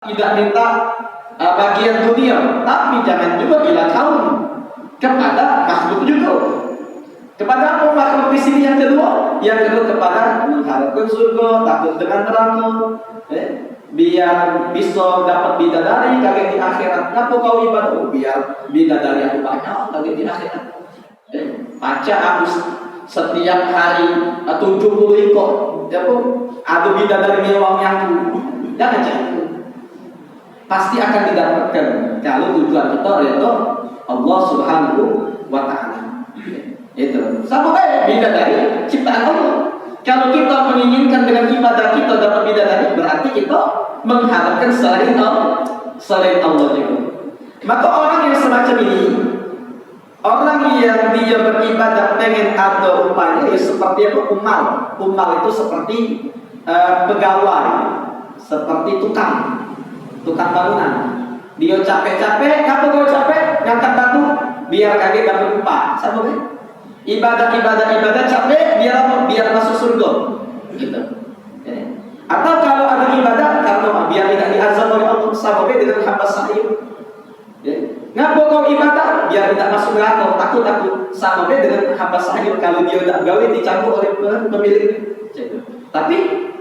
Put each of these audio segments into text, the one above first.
tidak minta bagian dunia, tapi jangan juga bila kaum kepada makhluk juga. Kepada apa makhluk di sini yang kedua? Yang kedua kepada mengharapkan surga, takut dengan neraka, biar bisa dapat bidadari kaget di akhirat. Kenapa kau ibadah? Biar bidadari aku banyak kaget di akhirat. Baca aku setiap hari 70 ekor, ada bidadari mewahnya aku. Jangan jangan. Pasti akan didapatkan kalau tujuan kita yaitu Allah Subhanahu wa Ta'ala. Itu sama kayak bidadari ciptaan Allah. Kalau kita menginginkan dengan ibadah kita dapat bidadari, berarti kita mengharapkan selain Allah juga. Maka orang yang semacam ini, orang yang dia beribadah pengen ada upahnya, ya seperti apa? Umal itu seperti pegawai, seperti tukang bangunan. Dia capek-capek, ngapa kau capek? Ngangkat batu, biar kaget dapat upah. Sama kan? Ibadah capek, biar masuk surga. Gitu. Atau kalau ada ibadah karena biar tidak diazab oleh Allah, sama dengan hamba sahih. Ngapa kau ibadah? Biar tidak masuk neraka, takut. Sama dengan hamba sahih, kalau dia tidak gawe dicampur oleh pemilik. Tapi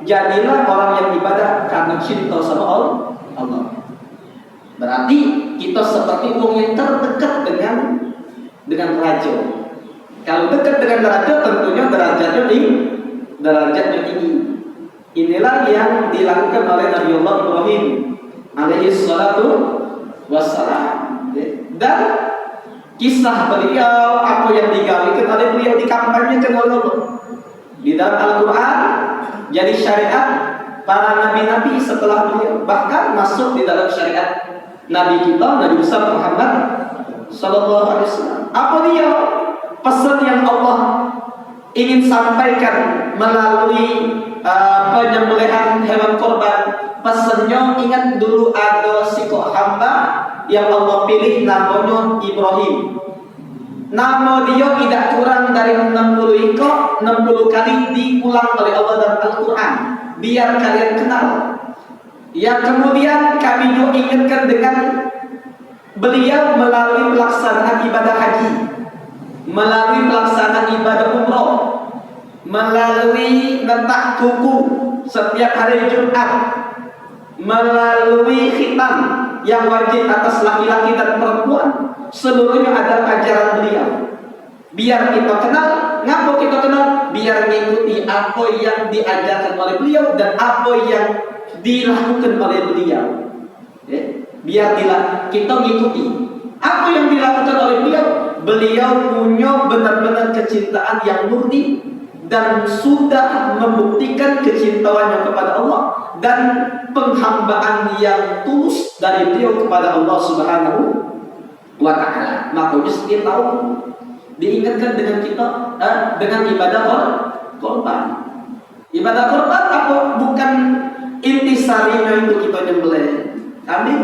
jadilah orang yang ibadah karena cinta sama Allah. Berarti kita seperti orang yang terdekat dengan raja. Kalau dekat dengan raja, tentunya derajatnya tinggi. Inilah yang dilakukan oleh Nabi Allah Ibrahim alaihi salatu wassalam. Dan kisah beliau, apa yang digawikan oleh beliau, dikampanyekan oleh Allah di dalam Al-Quran, jadi syariat para nabi-nabi setelah beliau, bahkan masuk di dalam syariat Nabi kita, Nabi besar Muhammad Sallallahu Alaihi Wasallam. Apa dia pesan yang Allah ingin sampaikan melalui penyembelihan hewan korban? Pesannya, ingat dulu ada sikok hamba yang Allah pilih, namanya Ibrahim. Nama dia tidak kurang dari 60 ekor, 60 kali diulang oleh Allah dalam Al-Quran, biar kalian kenal. Yang kemudian kami juga ingatkan dengan beliau melalui pelaksanaan ibadah haji, melalui pelaksanaan ibadah umroh, melalui letak kuku setiap hari Jumat, melalui khitam yang wajib atas laki-laki dan perempuan. Seluruhnya adalah ajaran beliau. Biar kita kenal. Ngapa kita kenal? Biar mengikuti apa yang diajarkan oleh beliau dan apa yang dilakukan oleh beliau. Biar kita mengikuti apa yang dilakukan oleh beliau. Beliau punya benar-benar kecintaan yang murni dan sudah membuktikan kecintaannya kepada Allah dan penghambaan yang tulus dari beliau kepada Allah Subhanahu wa Ta'ala. Makanya setiap tahun diingatkan dengan kita dengan ibadah korban. Ibadah korban apa? Bukan intisarinya itu kita nyembelih kambing,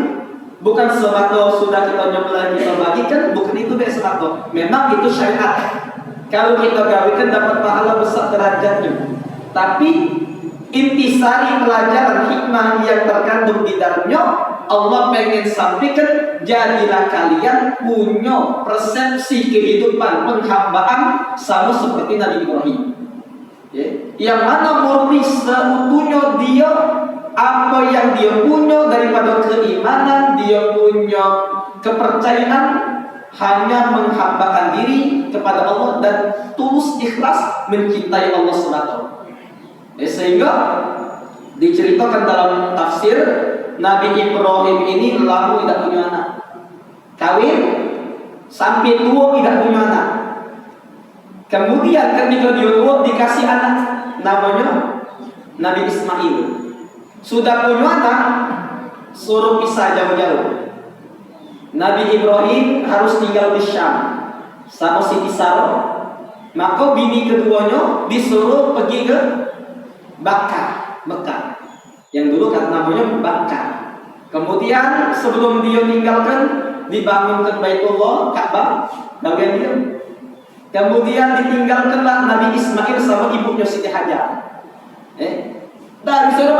bukan sembako sudah kita nyembelih kita bagikan, bukan itu sembako. Memang itu syariat. Kalau kita gawikan dapat pahala besar derajatnya. Tapi intisari pelajaran hikmah yang terkandung di dalamnya, Allah pengen sampaikan, jadilah kalian punya persepsi kehidupan penghambaan sama seperti Nabi Ibrahim. Yang mana murni seutuhnya dia, apa yang dia punya daripada keimanan, dia punya kepercayaan, hanya menghambakan diri kepada Allah dan tulus ikhlas mencintai Allah SWT. Sehingga diceritakan dalam tafsir, Nabi Ibrahim ini lama tidak punya anak, kawin sampai tua tidak punya anak. Kemudian ketika dia tua dikasih anak, namanya Nabi Ismail. Sudah punya anak, suruh pisah jauh-jauh. Nabi Ibrahim harus tinggal di Syam sama Siti Sarah. Maka bini keduanya disuruh pergi ke Mekah, yang dulu kan namanya Bakkah. Kemudian sebelum dia tinggalkan, dibangunkan Baitullah, Ka'bah, bagian dia. Kemudian ditinggalkanlah Nabi Ismail sama ibunya Siti Hajar. Dan disuruh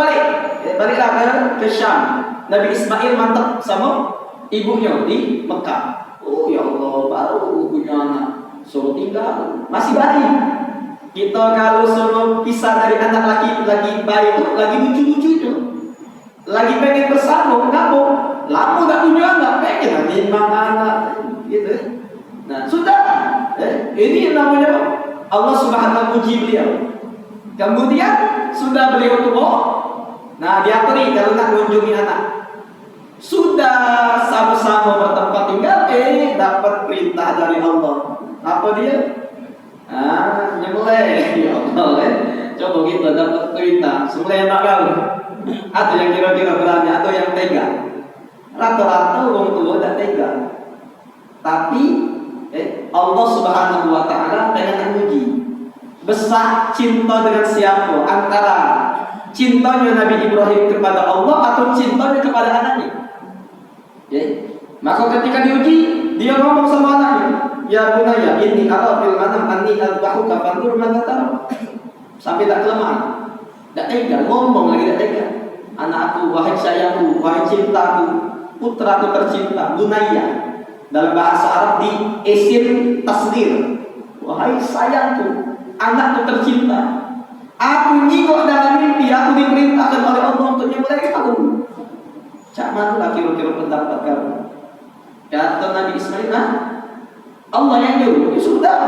baliklah ke Syam. Nabi Ismail mantap sama ibunya di Mekah. Oh ya Allah, baru punya anak, suruh tinggal, masih bayi. Kita kalau suruh pisah dari anak lagi bayi itu lagi lucu-lucunya, lagi pengen bersambung, ngabung, lama gak punya anak, pengen nanti anak, gitu. Nah sudah, ini namanya Allah Subhanahu puji beliau. Kemudian sudah beliau tua, nah diaturi kalau nak mengunjungi anak. Sudah sama-sama bertempat tinggal, dapat perintah dari Allah. Apa dia? Nyembelih. Ya Allah, coba kita dapat perintah. Sembelih anak kau. Atau yang kira-kira berani, atau yang tega. Rata-rata orang tua tidak tega. Tapi Allah Subhanahu Wa Taala pengen uji. Besar cinta dengan siapa? Antara cintanya Nabi Ibrahim kepada Allah atau cintanya kepada anaknya? Maka ketika diuji, dia ngomong sama anaknya, ya bunayya, inni ara fil manam anni adbahuka fanzur madza tara. Sampai tak kelemahan, tak tega, ngomong lagi tak tega. Anakku, wahai sayangku, wahai cintaku, putraku tercinta, bunayya. Dalam bahasa Arab di isim tasghir, wahai sayangku, anakku tercinta, aku nyingok dalam mimpi, aku diperintahkan oleh Allah untuk nyembelih kamu. Cak mana kira-kira pendapat kamu? Kata Nabi Ismail, Allah yang nyuruh, ya sudah.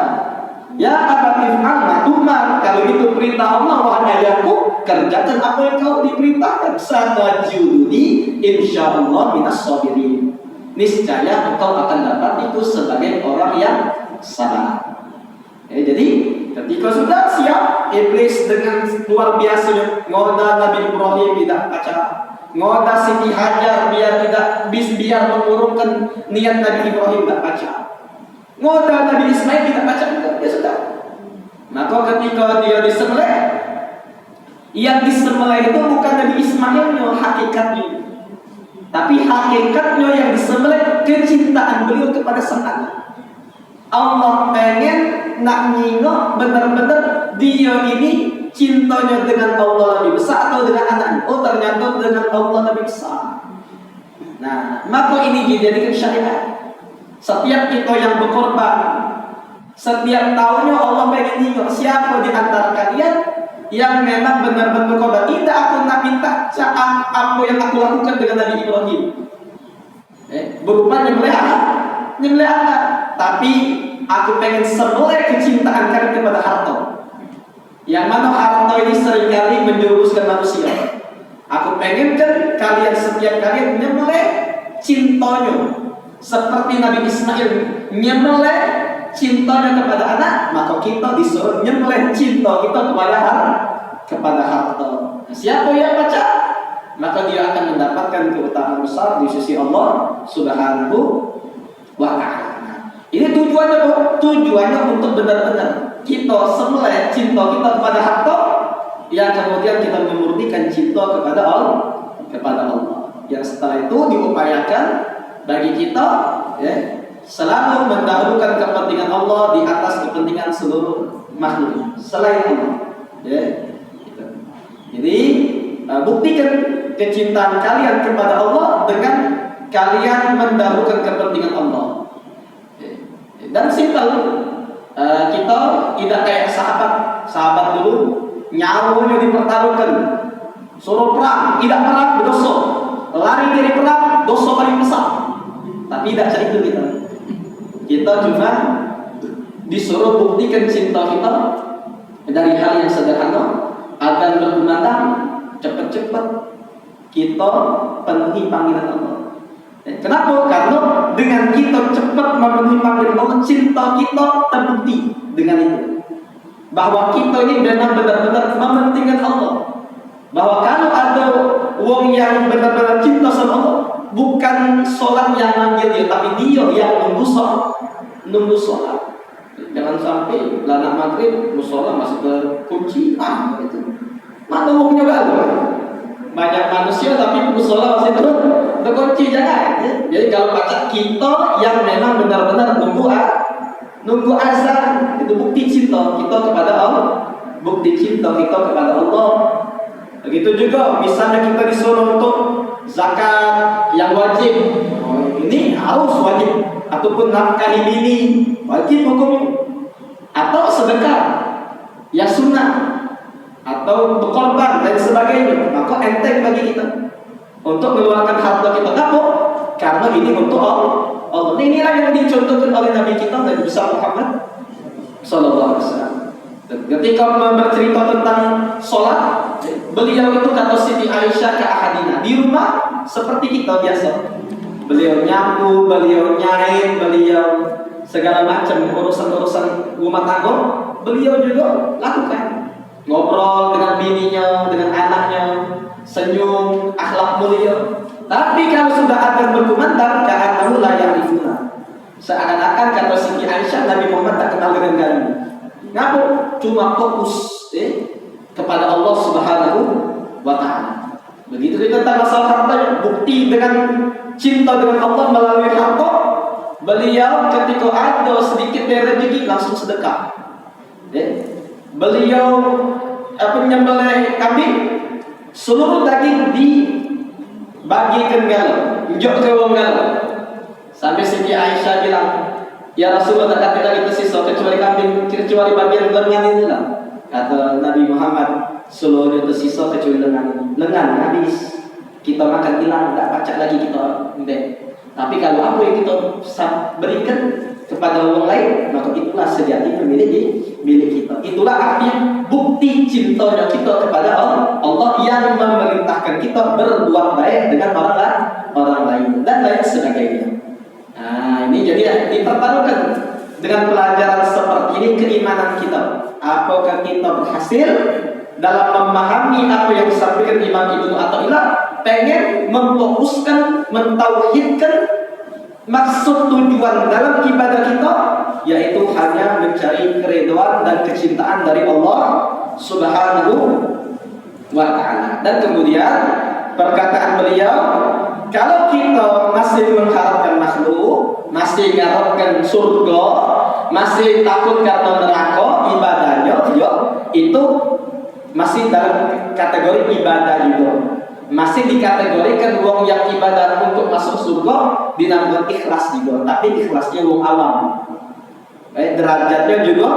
Ya abatif amma tumar, kalau itu perintah Allah, wahai ayahku, kerjakan apa yang kau diperintahkan. Satajuduni insyaallah minas sabirin. Niscaya engkau akan dapat itu sebagai orang yang sabar. Jadi ketika sudah siap, iblis dengan luar biasa ngoda Nabi Ibrahim tidak baca, ngoda Siti Hajar biar mengurungkan niat Nabi Ibrahim tidak baca, ngoda Nabi Ismail tidak baca juga. Ya sudah. Maka ketika dia disembelih, yang disembelih itu bukan Nabi Ismailnya hakikatnya, tapi hakikatnya yang disembelih kecintaan beliau kepada sang anak. Allah pengen nak nyingok benar-benar dia ini cintanya dengan Allah lebih besar atau dengan anaknya. Oh ternyata dengan Allah lebih besar. Nah, maka ini dijadikan syariat. Setiap kita yang berkorban, setiap tahunnya Allah pengen nyingok siapa di antara kalian yang memang benar-benar berkorban. Tidak aku nak minta apa yang aku lakukan dengan Nabi Ibrahim. Berupa nyembelih anak. Tapi aku pengen sembelih kecintaan kalian kepada harta. Yang mana harta ini seringkali menjuruskan manusia. Aku pengen kan kalian setiap kalian nyembelih cintanya seperti Nabi Ismail nyembelih cintanya kepada anak, maka kita disuruh nyembelih cinta kita kepada harta. Siapa yang baca, maka dia akan mendapatkan keutamaan besar di sisi Allah Subhanahu wa Ta'ala. Ini tujuannya untuk benar-benar kita sembelih cinta kita kepada harta, yang kemudian kita memurnikan cinta kepada Allah. Yang setelah itu diupayakan bagi kita selalu mendahulukan kepentingan Allah di atas kepentingan seluruh makhluk selain Allah. Jadi buktikan kecintaan kalian kepada Allah dengan kalian mendahulukan kepentingan Allah. Dan simpel, kita tidak kayak sahabat dulu nyawanya dipertaruhkan, suruh perang, tidak perang berdosa, lari dari perang dosa paling besar. Tapi tidak seperti itu kita cuma disuruh buktikan cinta kita dari hal yang sederhana agar berkumandang cepat-cepat kita penuhi panggilan Allah. Kenapa? Karena dengan kita cepat memenuhi panggilan Allah, cinta kita terbukti dengan itu. Bahwa kita ini benar-benar mementingkan Allah. Bahwa kalau ada orang yang benar-benar cinta sama Allah, bukan sholat yang manggil dia, tapi dia yang nunggu sholat. Jangan sampai lanak maghrib musola masih terkunci, itu. Mana orangnya baru? Banyak manusia tapi musola masih terkunci, jangan. Jadi kalau baca kita yang memang benar-benar nunggu azan, itu bukti cinta kita kepada Allah, bukti cinta kita kepada Allah. Begitu juga misalnya kita disuruh untuk zakat yang wajib, ini harus wajib, ataupun nafkahi bini wajib hukumnya, atau sedekah ya sunnah, atau berkorban dan sebagainya, maka enteng bagi kita untuk mengeluarkan harta kita. Kenapa? Karena ini untuk Allah. Inilah yang dicontohkan oleh Nabi kita Nabi besar Muhammad Sallallahu Alaihi Wasallam. Ketika bercerita tentang sholat, beliau itu kata Siti Aisyah ke ahadina, di rumah seperti kita biasa. Beliau nyapu, beliau nyait, beliau segala macam urusan-urusan rumah tangga, beliau juga lakukan. Ngobrol dengan bininya, dengan anaknya, senyum, akhlak mulia. Tapi kalau sudah akan berkumandang, ka'annahu la ya'rifuna. Seakan-akan kata Siti Aisyah, Nabi Muhammad tak kenal dengan kami. Ngapa? Cuma fokus kepada Allah Subhanahu wa Ta'ala. Begitu kita tentang masalah harta, bukti dengan cinta dengan Allah melalui harta. Beliau ketika ada sedikit dari rezeki langsung sedekah. Beliau menyembelih kambing, seluruh daging dibagikan galau, jok ke wong galau. Sampai Siti Aisyah bilang, ya Rasulullah tak ada lagi tersisa kecuali kambing, kecuali bagian lengan ini lah. Kata Nabi Muhammad, seluruhnya tersisa kecuali lengan habis. Kita makan hilang, tak pacak lagi kita ndek. Tapi kalau apa yang kita berikan kepada orang lain, maka itulah sejatinya milik kita. Itulah artinya bukti cintanya kita kepada Allah yang memerintahkan kita berbuat baik dengan orang lain dan lain sebagainya. Nah, ini jadi dipertaruhkan dengan pelajaran seperti ini keimanan kita. Apakah kita berhasil dalam memahami apa yang disampaikan Imam Ibnu Athaillah, pengen memfokuskan, mentauhidkan maksud tujuan dalam ibadah kita, yaitu hanya mencari keridhaan dan kecintaan dari Allah Subhanahu wa Ta'ala. Dan kemudian perkataan beliau, kalau kita masih mengharapkan makhluk, masih mengharapkan surga, masih takut karena neraka, ibadahnya itu masih dalam kategori ibadah juga. Masih dikategorikan wong yang ibadah untuk masuk surga dinamakan ikhlas juga, tapi ikhlasnya wong awam. Derajatnya juga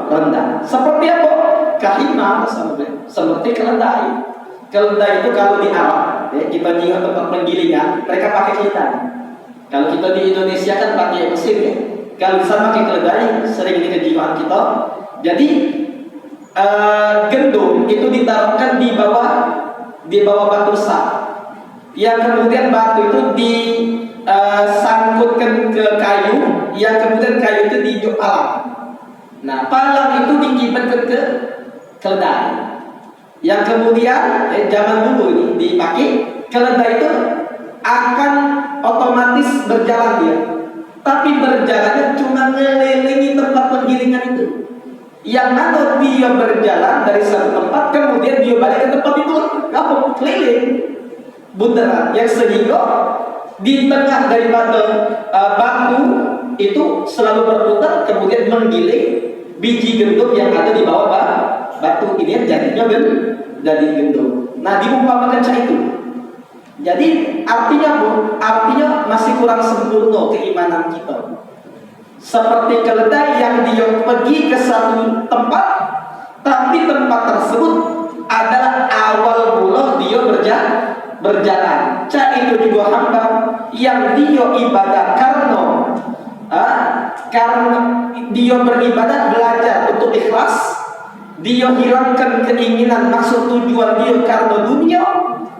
rendah. Seperti apa? Kahimah seperti keledai. Keledai itu kalau di Arab, kita ingat tempat penggilingan, mereka pakai keledai. Kalau kita di Indonesia kan pakai mesin ya. Kalau sama pakai keledai, sering di kejiwaan kita. Jadi gendum itu ditaruhkan di bawah batu besar, yang kemudian batu itu disangkutkan ke kayu, yang kemudian kayu itu diinjak palang. Nah, palang itu dikibarkan ke keledai, yang kemudian zaman dulu ini dipakai. Keledai itu akan otomatis berjalan dia, tapi berjalannya cuma ngelilingi tempat penggilingan itu. Yang mana dia berjalan dari satu tempat, kemudian dia balik ke tempat itu, apa? Keliling, bundaran, yang sehingga di tengah daripada batu itu selalu berputar, kemudian menggiling biji gandum yang ada di bawah batu ini, jadinya jadi gandum. Nah, diumpamakan cah itu. Jadi artinya masih kurang sempurna keimanan kita. Seperti keledai yang dia pergi ke satu tempat, tapi tempat tersebut adalah awal mula dia berjalan. Cak itu juga hamba yang dia ibadah karena dia beribadah belajar untuk ikhlas. Dia hilangkan keinginan maksud tujuan dia karena dunia,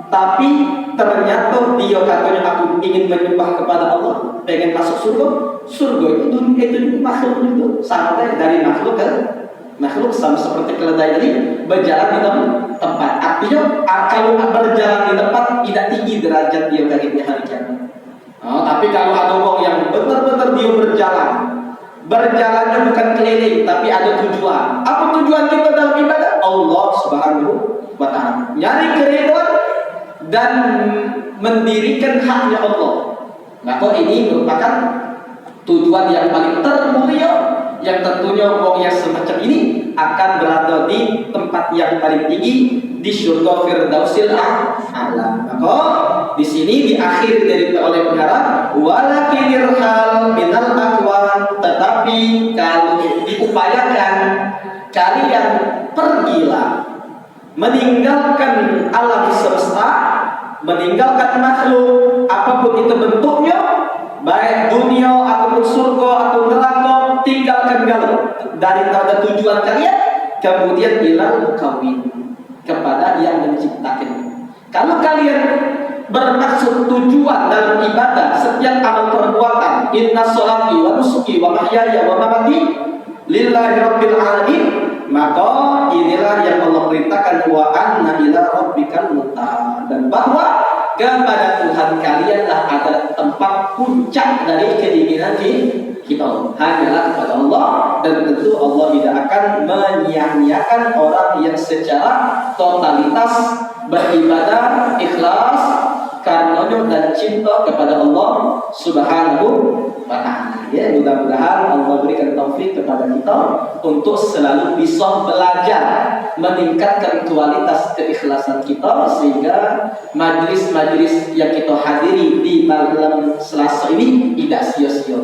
tapi ternyata dia katanya aku ingin menyembah kepada Allah, pengen masuk surga. Surga itu dunia itu makhluk itu sama dari makhluk ke makhluk, sama seperti keledai tadi berjalan di tempat. Artinya kalau berjalan di tempat tidak tinggi derajat dia dari hari kiamat. Tapi kalau ada orang yang benar-benar dia berjalannya bukan keliling, tapi ada tujuan. Apa tujuan kita dalam ibadah? Allah Subhanahu wa Ta'ala. Nyari keridhaan dan mendirikan haknya Allah. Maka ini merupakan tujuan yang paling termulia yang tentunya wong yang semacam ini akan berada di tempat yang paling tinggi di surga Firdausil A'la. Maka di sini diakhiri dari oleh pengarang walakinir hal minal aqwan, tetapi kalau diupayakan kalian pergilah meninggalkan alam semesta, meninggalkan makhluk apapun itu bentuknya, baik dunia ataupun surga atau neraka, tinggalkan galau daripada tujuan kalian, kemudian ilal kawin kepada yang menciptakan. Kalau kalian bermaksud tujuan dalam ibadah setiap amal perbuatan, inna sholati wa nusuki wa mahyaya wa mamati lillahi rabbil alamin, maka inilah yang Allah perintahkan wa anna ila rabbikal muntaha, dan bahwa kepada Tuhan kalianlah ada tempat puncak dari keinginan kita, hanyalah kepada Allah. Dan tentu Allah tidak akan menyia-nyiakan orang yang secara totalitas beribadah ikhlas karenanya dan cinta kepada Allah Subhanahu wa ta'ala. Ya, mudah-mudahan Allah berikan taufik kepada kita untuk selalu bisa belajar meningkatkan kualitas keikhlasan kita, sehingga majlis-majlis yang kita hadiri di malam Selasa ini tidak sia-sia,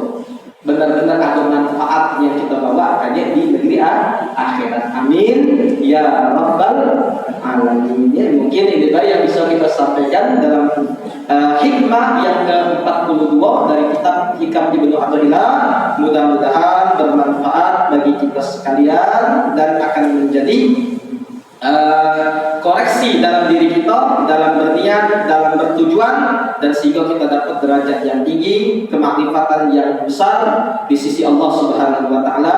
benar-benar ada manfaat yang kita bawa hanya di negeri akhirat. Amin ya rabbal alamin. Ya, mungkin ini yang bisa kita sampaikan dalam hikmah yang ke-42 dari kitab Hikam Ibnu Athaillah. Mudah-mudahan bermanfaat bagi kita sekalian dan akan menjadi koreksi dalam diri kita, dalam berniat, dalam bertujuan, dan sehingga kita dapat derajat yang tinggi, kemakrifatan yang besar di sisi Allah Subhanahu wa ta'ala.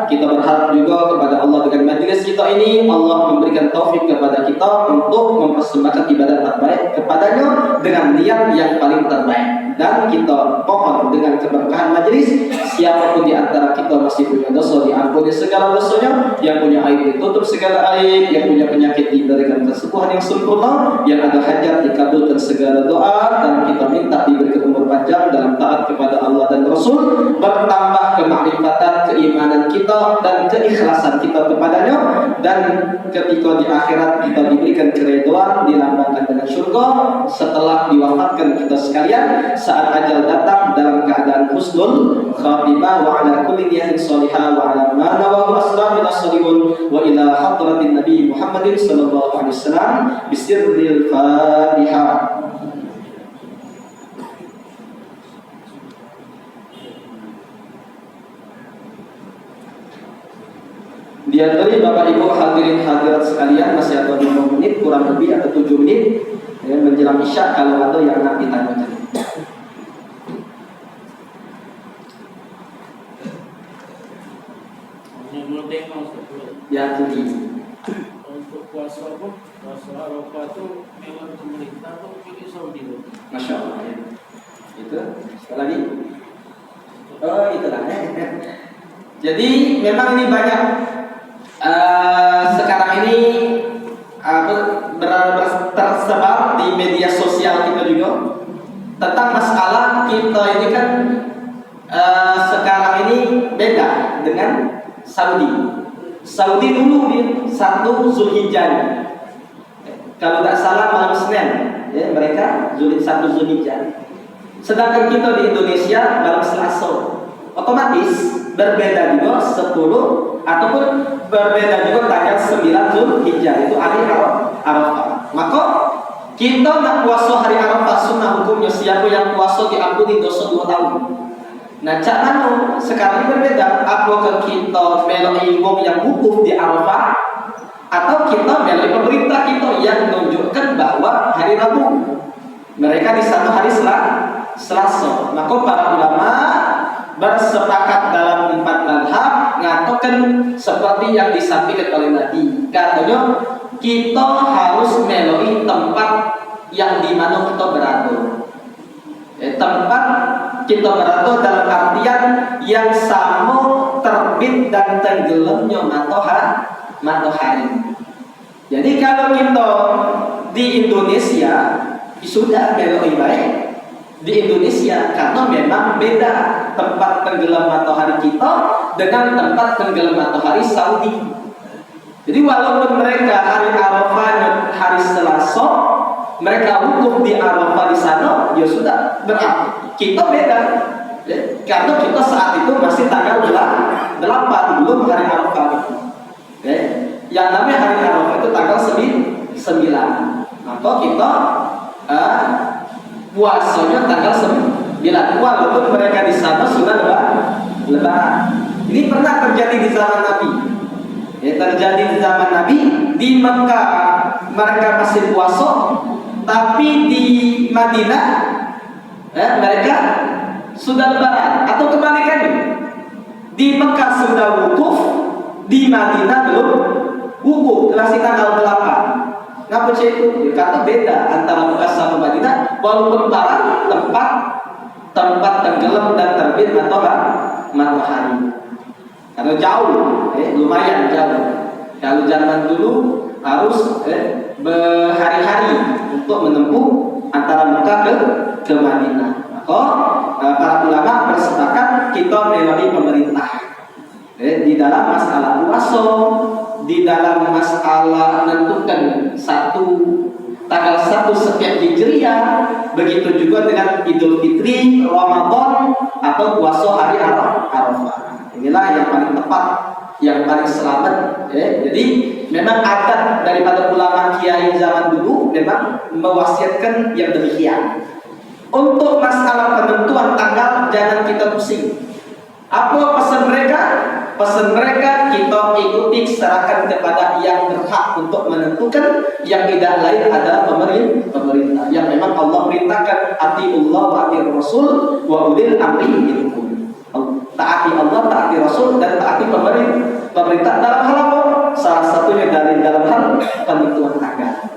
Kita berharap juga kepada Allah dengan majelis kita ini, Allah memberikan taufik kepada kita untuk mempersembahkan ibadah terbaik kepadanya dengan niat yang paling terbaik. Dan kita mohon dengan keberkahan majelis, siapapun di antara kita masih punya dosa diampuni segala dosanya, yang punya aib ditutup segala aib, yang punya penyakit diberikan kesembuhan yang sempurna, yang ada hajat dikabulkan segala doa, dan kita minta diberikan umur panjang dalam taat kepada Allah dan Rasul, bertambah kemakrifatan, keimanan kita dan keikhlasan kita kepadanya, dan ketika di akhirat kita diberikan keridhaan dilambangkan dengan surga setelah diwafatkan kita sekalian saat ajal datang dalam keadaan husnul khatimah wa ala kulli niyatin shalihah wa ala ma nawahu asrafina salihun wa ila hadratin nabi Muhammadin sallallahu alaihi wasallam bisirril Fatihah. Diantara Bapak Ibu hadirin hadirat sekalian, masih ada 5 menit kurang lebih atau 7 menit ya, menjelang isya, kalau ada yang nanti tanya. Ya, jadi untuk puasa Arafah itu memang pemerintah atau pilih Saudi? Masya Allah ya. Itu sekali lagi. Oh, itulah. Jadi memang ini banyak sekarang ini tersebar di media sosial kita juga tentang masalah kita ini kan sekarang ini beda dengan Saudi. Saudi dulu di 1 Zulhijjah, kalau tidak salah malam Senin ya, mereka 1 Zulhijjah. Sedangkan kita di Indonesia malam Selasa, otomatis berbeda juga 10 ataupun berbeda juga tanggal 9 Zulhijjah, itu hari Arafah. Maka kita nak puasa hari Arafah sunnah hukumnya, siapa yang puasa diampuni dosa 2 tahun. Nah, cara sekarang ini berbeda. Apakah kita melalui wong yang wukuf di Arafah, atau kita melalui pemerintah kita yang menunjukkan bahwa hari Rabu mereka di sana hari Selasa. Maka para ulama bersepakat dalam 4 mazhab mengatakan seperti yang disampaikan oleh Nabi. Katanya kita harus melalui tempat yang di mana kita berada. Tempat kita berada dalam artian yang sama terbit dan tenggelamnya matahari. Jadi kalau kita di Indonesia sudah lebih baik di Indonesia, karena memang beda tempat tenggelam matahari kita dengan tempat tenggelam matahari Saudi. Jadi walaupun mereka hari Arafah hari Selasa, mereka wukuf di Arafah di sana, ya sudah, berarti kita beda. Ya, karena kita saat itu masih tanggal 8, belum hari Arafah. Ya, yang namanya hari Arafah itu tanggal 9. Maka kita puasanya tanggal 9. Walaupun mereka di sana sudah lebaran. Ini pernah terjadi di zaman Nabi. Ya, terjadi di zaman Nabi di Mekah mereka masih puasa, tapi di Madinah mereka sudah lebaran, atau kebalikannya. Di Mekah sudah wukuf, di Madinah belum wukuf, masih tanggal 8. Ngapa itu? Karena beda antara Mekah sama Madinah, walaupun barang tempat tenggelam dan terbit matahari. Karena jauh, lumayan jauh. Kalau zaman dulu harus berhari-hari untuk menempuh antara Mekah ke Madinah. Maka para ulama bersepakat kita melalui pemerintah di dalam masalah puasa, di dalam masalah menentukan tanggal 1 setiap Hijriah, begitu juga dengan Idul Fitri, Ramadan atau puasa hari Arafah. Inilah yang paling tepat, yang paling selamat. Jadi memang adat daripada ulama kiai zaman dulu memang mewasiatkan yang demikian. Untuk masalah penentuan tanggal jangan kita pusing. Apa pesan mereka? Pesan mereka kita ikuti, serahkan kepada yang berhak untuk menentukan, yang tidak lain adalah pemerintah yang memang Allah perintahkan, atiullah wa atir rasul wa ulil amri minkum. Taati Allah, taati Rasul, dan taati pemerintah dalam hal apa? Salah satunya dari dalam hal penentuan tanggal.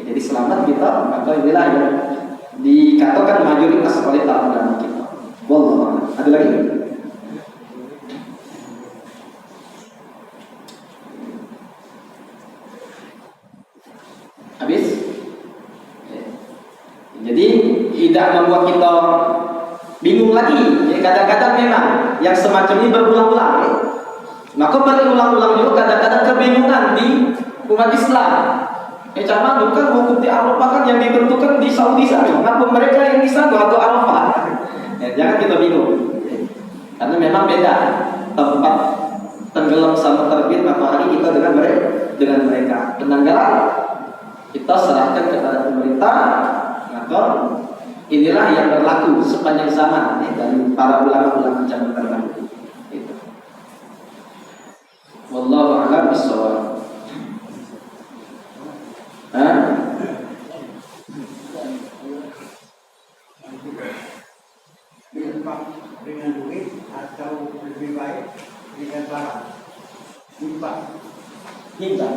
Jadi selamat kita, maka inilah yang dikatakan mayoritas oleh para ulama kita. Wallah, ada lagi? Habis? Jadi tidak membuat kita bingung lagi. Kadang-kadang memang yang semacam ini berulang-ulang. Maka berulang-ulang juga kadang-kadang kebingungan di umat Islam. Cuman bukan hukum di Arafah kan yang ditentukan di Saudi sana. Kenapa mereka yang di sana atau Arafah? Jangan kita bingung. Karena memang beda tempat tenggelam sama terbit matahari kita dengan mereka. Penanggalan kita serahkan kepada pemerintah. Maka inilah yang berlaku sepanjang zaman dari para ulama-ulama zaman terdahulu. Wallahu a'lam bishawab. Dengan duit atau lebih baik dengan barang? Hibah.